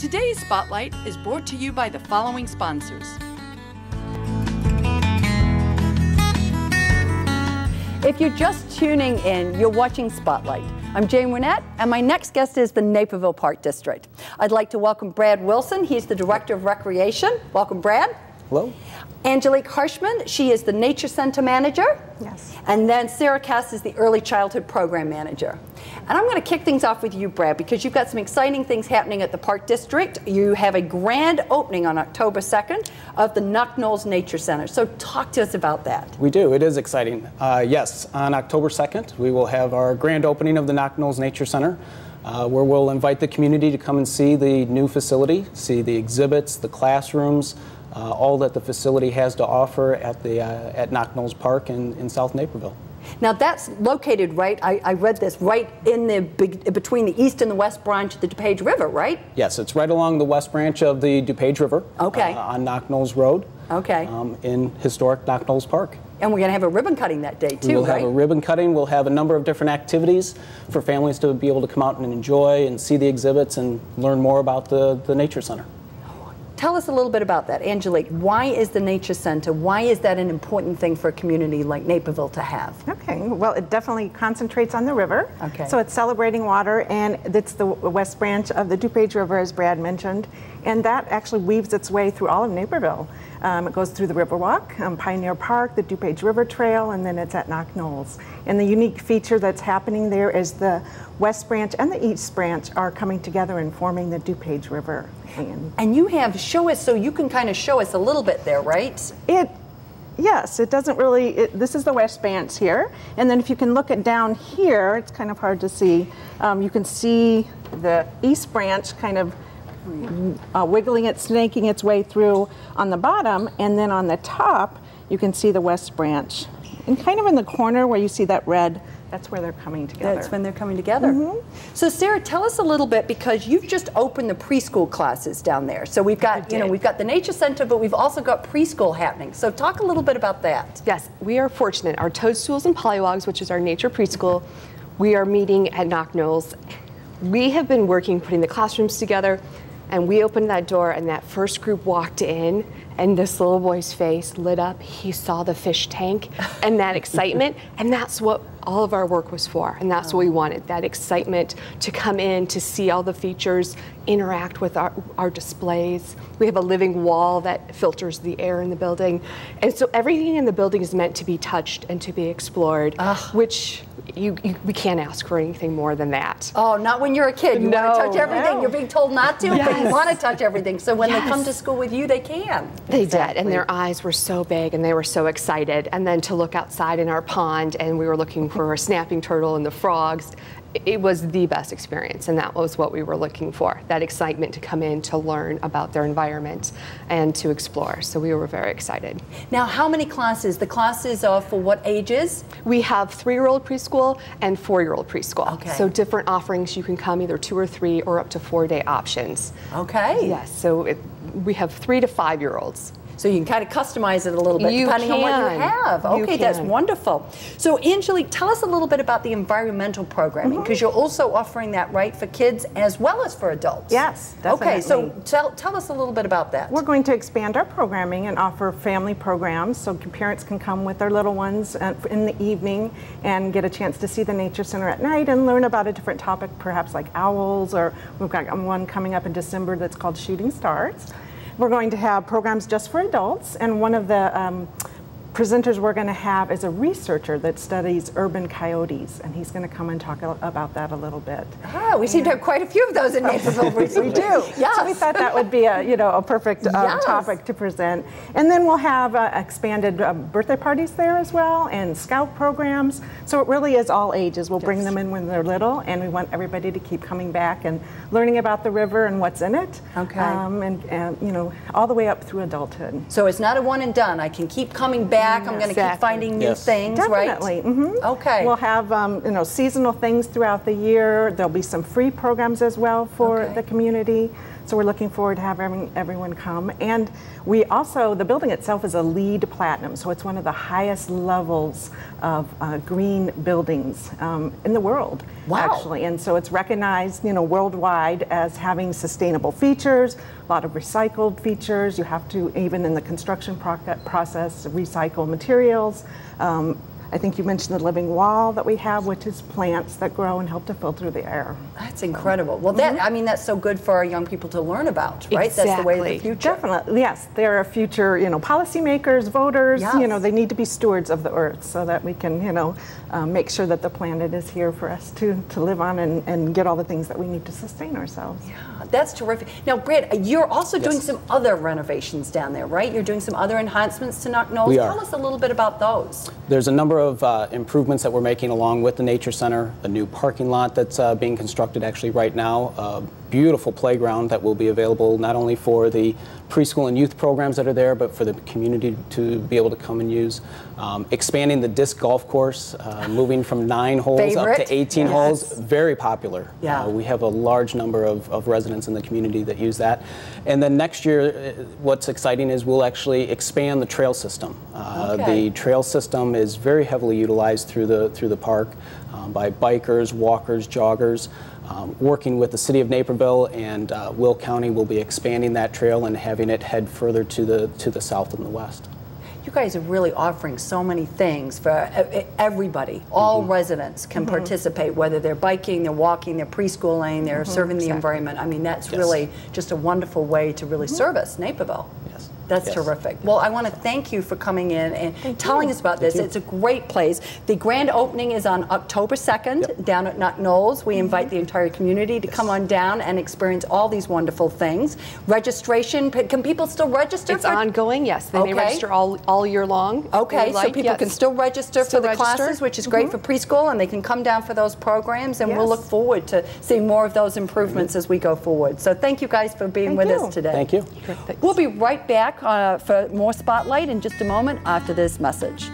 Today's Spotlight is brought to you by the following sponsors. If you're just tuning in, you're watching Spotlight. I'm Jane Winnett, and my next guest is the Naperville Park District. I'd like to welcome Brad Wilson. He's the Director of Recreation. Welcome, Brad. Hello. Angelique Harshman, she is the Nature Center Manager. Yes. And then Sarah Cass is the Early Childhood Program Manager. And I'm going to kick things off with you, Brad, because you've got some exciting things happening at the Park District. You have a grand opening on October 2nd of the Knock Knolls Nature Center. So talk to us about that. We do. It is exciting. Yes, on October 2nd, we will have our grand opening of the Knock Knolls Nature Center, where we'll invite the community to come and see the new facility, see the exhibits, the classrooms, all that the facility has to offer at Knock Knolls Park in South Naperville. Now that's located right, I read this, right in the between the east and the west branch of the DuPage River, right? Yes, it's right along the west branch of the DuPage River. Okay. On Knock Knolls Road. Okay. In historic Knock Knolls Park. And we're going to have a ribbon cutting that day too, We'll have a ribbon cutting. We'll have a number of different activities for families to be able to come out and enjoy and see the exhibits and learn more about the Nature Center. Tell us a little bit about that. Angelique, why is the Nature Center, why is that an important thing for a community like Naperville to have? Okay, well, it definitely concentrates on the river. Okay. So it's celebrating water, and it's the west branch of the DuPage River, as Brad mentioned, and that actually weaves its way through all of Naperville. It goes through the Riverwalk, Pioneer Park, the DuPage River Trail, and then it's at Knock Knolls. And the unique feature that's happening there is the west branch and the east branch are coming together and forming the DuPage River. And you have, show us, so you can kind of show us a little bit there, right? Yes, it doesn't really, this is the west branch here. And then if you can look at down here, it's kind of hard to see. You can see the east branch kind of wiggling it, snaking its way through on the bottom, and then on the top you can see the west branch. And kind of in the corner where you see that red, that's where they're coming together. That's when they're coming together. Mm-hmm. So Sarah, tell us a little bit, because you've just opened the preschool classes down there. So we've got, we've got the Nature Center, but we've also got preschool happening. So talk a little bit about that. Yes, we are fortunate. Our Toadstools and Pollywogs, which is our nature preschool, we are meeting at Knock Knolls. We have been working, putting the classrooms together, and we opened that door, and that first group walked in, and this little boy's face lit up. He saw the fish tank and that excitement, and that's what all of our work was for, and that's what we wanted, that excitement to come in, to see all the features, interact with our displays. We have a living wall that filters the air in the building, and so everything in the building is meant to be touched and to be explored, which we can't ask for anything more than that. Oh, not when you're a kid. You want to touch everything. No. You're being told not to, Yes. but you want to touch everything. So when they come to school with you, they can. They did, and their eyes were so big, and they were so excited. And then to look outside in our pond, and we were looking for a snapping turtle and the frogs. It was the best experience, and that was what we were looking for, that excitement to come in to learn about their environment and to explore. So we were very excited. Now, how many classes? The classes are for what ages? We have 3-year-old preschool and 4-year-old preschool. Okay. So different offerings. You can come either 2 or 3 or up to 4-day options. Okay. Yes, so we have 3 to 5-year-olds. So you can kind of customize it a little bit depending on what you have. Okay, that's wonderful. So Angelique, tell us a little bit about the environmental programming, because you're also offering that, right, for kids as well as for adults. Yes, definitely. Okay, so tell us a little bit about that. We're going to expand our programming and offer family programs so parents can come with their little ones in the evening and get a chance to see the Nature Center at night and learn about a different topic, perhaps like owls, or we've got one coming up in December that's called Shooting Stars. We're going to have programs just for adults, and one of the presenters we're going to have is a researcher that studies urban coyotes, and he's going to come and talk about that a little bit. Ah, we seem to have quite a few of those in Naperville recently. We do. Yes. So we thought that would be a perfect topic to present. And then we'll have expanded birthday parties there as well, and scout programs. So it really is all ages. We'll bring them in when they're little, and we want everybody to keep coming back and learning about the river and what's in it. Okay. And all the way up through adulthood. So it's not a one and done. I can keep coming back back. I'm going to keep finding new things, Definitely. right? Mm-hmm. Okay. We'll have seasonal things throughout the year. There'll be some free programs as well for the community. So we're looking forward to having everyone come. And we also, the building itself is a LEED Platinum, so it's one of the highest levels of green buildings in the world, actually. And so it's recognized, worldwide as having sustainable features, a lot of recycled features. You have to, even in the construction process, recycle materials. I think you mentioned the living wall that we have, which is plants that grow and help to filter the air. That's incredible. Well, that's so good for our young people to learn about, right? Exactly. That's the way of the future. Definitely, yes. They're future, policymakers, voters. Yes. They need to be stewards of the earth so that we can, make sure that the planet is here for us to live on and get all the things that we need to sustain ourselves. Yeah, that's terrific. Now, Brad, you're also doing some other renovations down there, right? You're doing some other enhancements to Knock Knolls. We are. Tell us a little bit about those. There's a number of improvements that we're making along with the Nature Center, a new parking lot that's being constructed actually right now, a beautiful playground that will be available not only for the preschool and youth programs that are there, but for the community to be able to come and use. Expanding the disc golf course, moving from 9 holes up to 18 holes, very popular. Yeah. We have a large number of residents in the community that use that. And then next year, what's exciting is we'll actually expand the trail system. The trail system is very heavily utilized through the park by bikers, walkers, joggers. Working with the city of Naperville and Will County, will be expanding that trail and having it head further to the south and the west. You guys are really offering so many things for everybody. All residents can participate, whether they're biking, they're walking, they're preschooling, they're serving the environment. I mean, that's really just a wonderful way to really service Naperville. Yes. That's terrific. Well, I want to thank you for coming in and telling us about this. It's a great place. The grand opening is on October 2nd down at Knock Knolls. We invite the entire community to come on down and experience all these wonderful things. Registration, can people still register? It's ongoing, yes. They may register all year long. Okay, so people can still register for the classes, which is great for preschool, and they can come down for those programs, and we'll look forward to seeing more of those improvements as we go forward. So thank you guys for being with us today. Thank you. We'll be right back for more Spotlight in just a moment after this message.